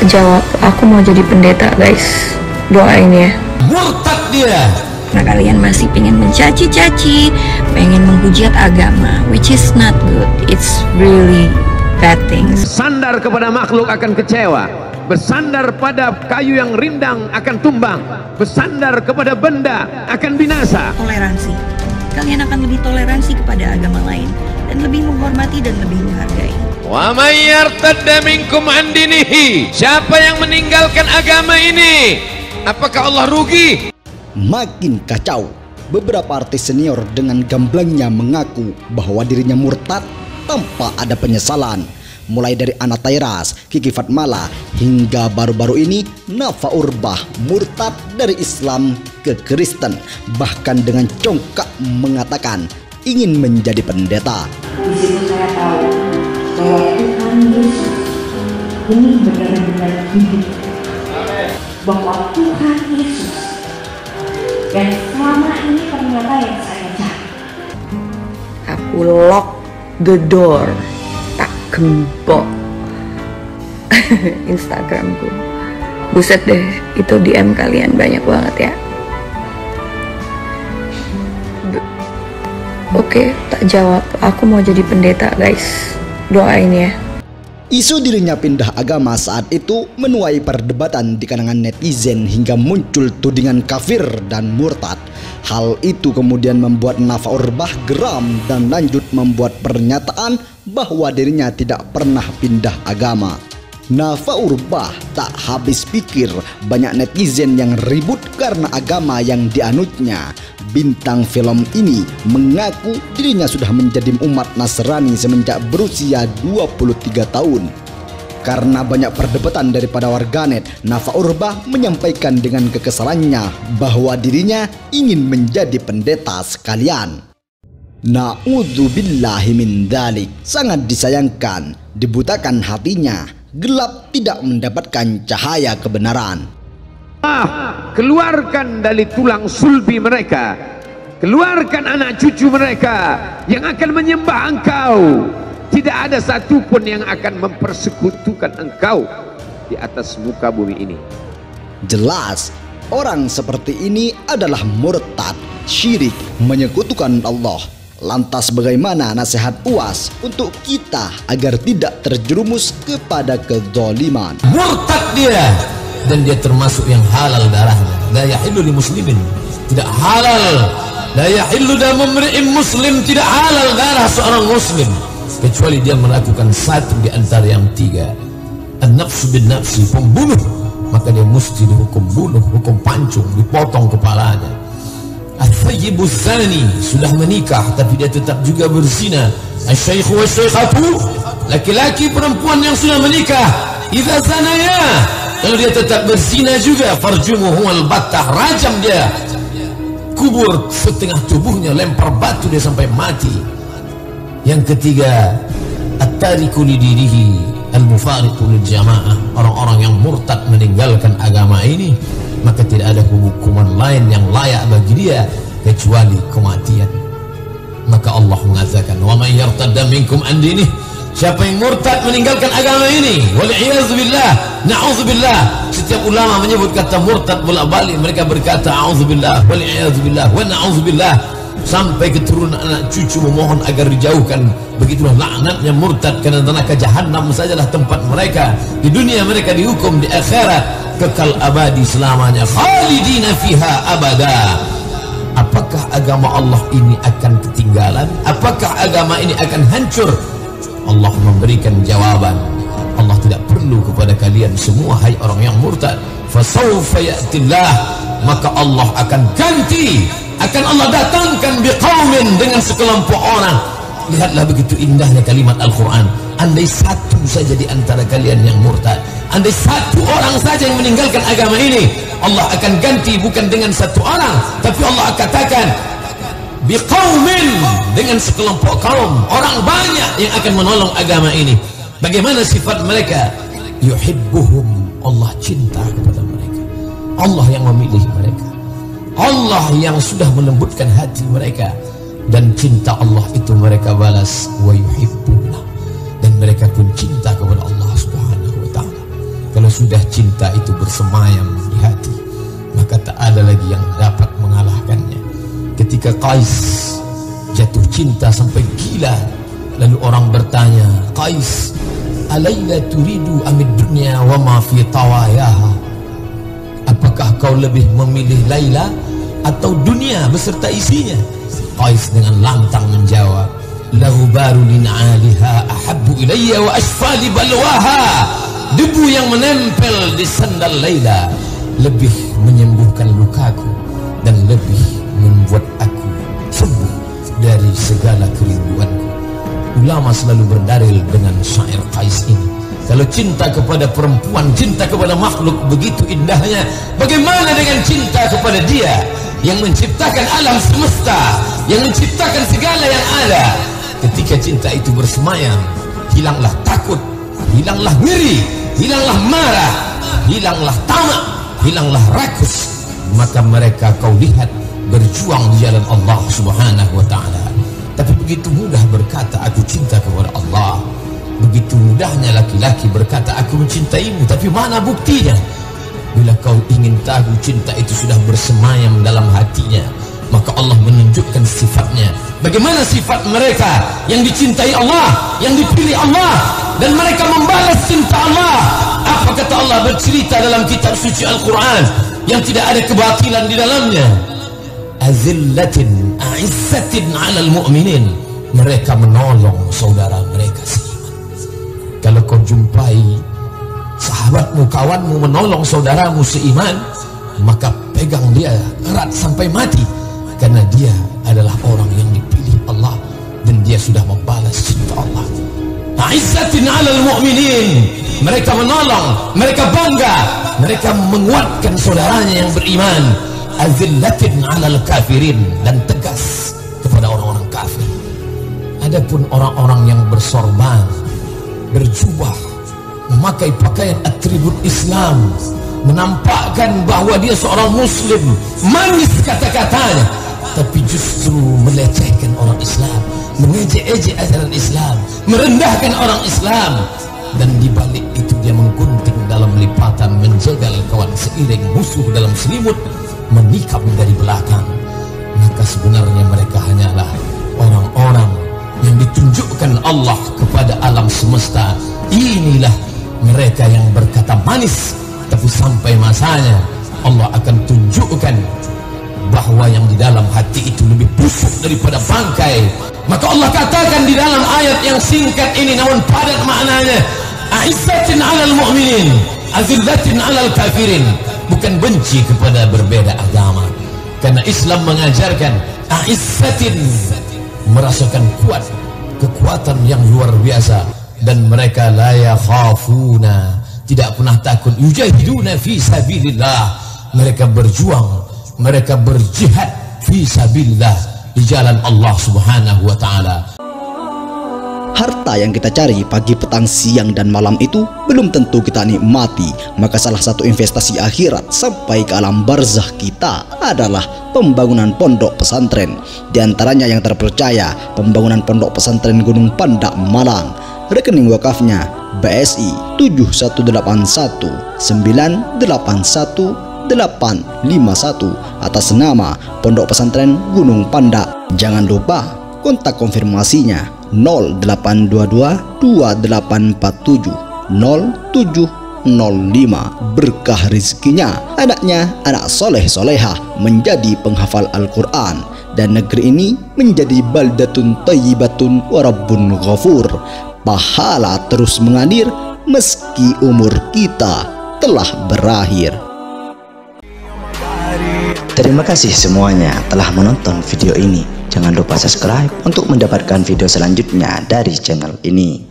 tak jawab. Aku mau jadi pendeta, guys. Doain ya. Murtad dia. Nah, kalian masih pengen mencaci-caci, pengen menghujat agama, which is not good. It's really bad things. Bersandar kepada makhluk akan kecewa, bersandar pada kayu yang rindang akan tumbang, bersandar kepada benda akan binasa. Toleransi. Kalian akan lebih toleransi kepada agama lain dan lebih menghormati dan lebih menghargai. Wa may yartadda minkum an dinihi. Siapa yang meninggalkan agama ini, apakah Allah rugi? Makin kacau, beberapa artis senior dengan gamblangnya mengaku bahwa dirinya murtad tanpa ada penyesalan. Mulai dari Ana Tairas, Kiki Fatmala, hingga baru-baru ini Nafa Urbah murtad dari Islam ke Kristen, bahkan dengan congkak mengatakan ingin menjadi pendeta. Di situ saya tahu bahwa Tuhan Yesus ini benar-benar hidup, bahwa Tuhan Yesus dan selama ini ternyata yang saya cari. Aku lock the door, tak gembok Instagramku. Buset deh, itu DM kalian banyak banget ya. Oke, tak jawab. Aku mau jadi pendeta, guys. Doain ya. Isu dirinya pindah agama saat itu menuai perdebatan di kalangan netizen hingga muncul tudingan kafir dan murtad. Hal itu kemudian membuat Nafa Urbah geram dan lanjut membuat pernyataan bahwa dirinya tidak pernah pindah agama. Nafa Urbah tak habis pikir, banyak netizen yang ribut karena agama yang dianutnya. Bintang film ini mengaku dirinya sudah menjadi umat Nasrani semenjak berusia 23 tahun. Karena banyak perdebatan daripada warganet, Nafa Urbah menyampaikan dengan kekesalannya bahwa dirinya ingin menjadi pendeta sekalian. Na'udzubillahi min dzalik. Sangat disayangkan, dibutakan hatinya, gelap tidak mendapatkan cahaya kebenaran. Keluarkan dari tulang sulbi mereka, keluarkan anak cucu mereka yang akan menyembah engkau. Tidak ada satupun yang akan mempersekutukan engkau di atas muka bumi ini. Jelas, orang seperti ini adalah murtad, syirik, menyekutukan Allah. Lantas bagaimana nasihat UAS untuk kita agar tidak terjerumus kepada kezaliman? Murtad dia, dan dia termasuk yang halal darahnya. La yahillu li muslimin, tidak halal. La yahillu damu imri'in muslim, tidak halal darah seorang muslim kecuali dia melakukan satu di antara yang tiga. An-nafsu bin nafsi, pembunuh, maka dia mesti dihukum bunuh, hukum pancung, dipotong kepalanya. Al-thayyibu zani, sudah menikah tapi dia tetap juga berzina. Al-syaikhu wa syaikhatu, laki-laki perempuan yang sudah menikah, idza zanaya, kalau dia tetap berzina juga, farjumuhu al-battah, rajam dia, kubur setengah tubuhnya, lempar batu dia sampai mati. Yang ketiga, at-tariku lidinihi al-mufariqu lil jamaah, orang-orang yang murtad meninggalkan agama ini, maka tidak ada hukuman lain yang layak bagi dia kecuali kematian. Maka Allah mengatakan, wa may yartadda minkum an dinih, siapa yang murtad meninggalkan agama ini, wal'iyadzubillah, na'udzubillah. Setiap ulama menyebut kata murtad bolak-balik, mereka berkata a'udzubillah, wal'iyadzubillah, wa na'udzubillah, sampai keturunan anak cucu memohon agar dijauhkan. Begitulah laknatnya murtad, karena neraka jahanam sajalah tempat mereka. Di dunia mereka dihukum, di akhirat kekal abadi selamanya, khalidina fiha abada. Apakah agama Allah ini akan ketinggalan? Apakah agama ini akan hancur? Allah memberikan jawaban. Allah tidak perlu kepada kalian semua, hai orang yang murtad. Fasawfa ya'tillah, maka Allah akan ganti, akan Allah datangkan biqaumin, dengan sekelompok orang. Lihatlah begitu indahnya kalimat Al-Quran. Andai satu saja di antara kalian yang murtad, andai satu orang saja yang meninggalkan agama ini, Allah akan ganti bukan dengan satu orang, tapi Allah katakan biqaumin, dengan sekelompok kaum, orang banyak yang akan menolong agama ini. Bagaimana sifat mereka? Yuhibbuhum, Allah cinta kepada mereka, Allah yang memilih mereka, Allah yang sudah melembutkan hati mereka, dan cinta Allah itu mereka balas wa yuhibbuna, dan mereka pun cinta kepada Allah Subhanahu wa ta'ala. Kalau sudah cinta itu bersemayam di hati, maka tak ada lagi yang dapat mengalahkannya. Ketika Qais jatuh cinta sampai gila, lalu orang bertanya, Qais, alayla turidu amid dunya wa ma fi tawayaha? Apakah kau lebih memilih Laila atau dunia beserta isinya? Qais dengan lantang menjawab, lahu baru lin'aliha ahabbu ilayya wa asfali balwaha. Debu yang menempel di sandal Laila lebih menyembuhkan lukaku dan lebih membuat aku sembuh dari segala kerinduanku. Ulama selalu berdalil dengan syair Qais ini. Kalau cinta kepada perempuan, cinta kepada makhluk begitu indahnya, bagaimana dengan cinta kepada Dia yang menciptakan alam semesta, yang menciptakan segala yang ada? Ketika cinta itu bersemayam, hilanglah takut, hilanglah ngeri, hilanglah marah, hilanglah tamak, hilanglah rakus. Maka mereka kau lihat berjuang di jalan Allah Subhanahu wa ta'ala. Tapi begitu mudah berkata aku cinta kepada Allah, begitu mudahnya laki-laki berkata aku mencintaimu, tapi mana buktinya? Bila kau ingin tahu cinta itu sudah bersemayam dalam hatinya, maka Allah menunjukkan sifatnya. Bagaimana sifat mereka yang dicintai Allah, yang dipilih Allah, dan mereka membalas cinta Allah? Apa kata Allah bercerita dalam kitab suci Al-Quran yang tidak ada kebatilan di dalamnya? Azillatin a'izzatin 'alal mu'minin. Mereka menolong saudara mereka seiman. Kalau kau jumpai sahabatmu, kawanmu menolong saudaramu seiman, maka pegang dia erat sampai mati, karena dia adalah orang yang dipilih Allah dan dia sudah membalas cinta Allah. A'izzatin 'alal mu'minin. Mereka menolong, mereka bangga, mereka menguatkan saudaranya yang beriman. Azillatin 'alal kafirin, dan tegas kepada orang-orang kafir. Adapun orang-orang yang bersorban, berjubah, memakai pakaian atribut Islam, menampakkan bahwa dia seorang muslim, manis kata-katanya, tapi justru melecehkan orang Islam, mengejek-ejek ajaran Islam, merendahkan orang Islam, dan dibalik itu dia menggunting dalam lipatan, menjegal kawan seiring musuh dalam selimut, menikam dari belakang. Maka sebenarnya mereka hanyalah orang-orang yang ditunjukkan Allah kepada alam semesta. Inilah mereka yang berkata manis, tapi sampai masanya Allah akan tunjukkan bahwa yang di dalam hati itu lebih busuk daripada bangkai. Maka Allah katakan di dalam ayat yang singkat ini namun padat maknanya, a'izzatin 'alal mu'minin, azillatin 'alal kafirin. Bukan benci kepada berbeda agama, karena Islam mengajarkan a'izzatin, merasakan kuat, kekuatan yang luar biasa, dan mereka la yakhafuna, tidak pernah takut, yujahiduna fi sabilillah, mereka berjuang, mereka berjihad fi sabilillah, di jalan Allah Subhanahu wa ta'ala. Harta yang kita cari pagi, petang, siang, dan malam itu belum tentu kita nikmati. Maka salah satu investasi akhirat sampai ke alam barzakh kita adalah pembangunan pondok pesantren. Di antaranya yang terpercaya, pembangunan pondok pesantren Gunung Pandak Malang. Rekening wakafnya BSI 7181981851 atas nama Pondok Pesantren Gunung Pandak. Jangan lupa kontak konfirmasinya 082228470705. Berkah rezekinya, anaknya anak soleh solehah menjadi penghafal Al-Quran, dan negeri ini menjadi baldatun thayyibatun wa rabbun ghafur. Pahala terus mengalir meski umur kita telah berakhir. Terima kasih semuanya telah menonton video ini. Jangan lupa subscribe untuk mendapatkan video selanjutnya dari channel ini.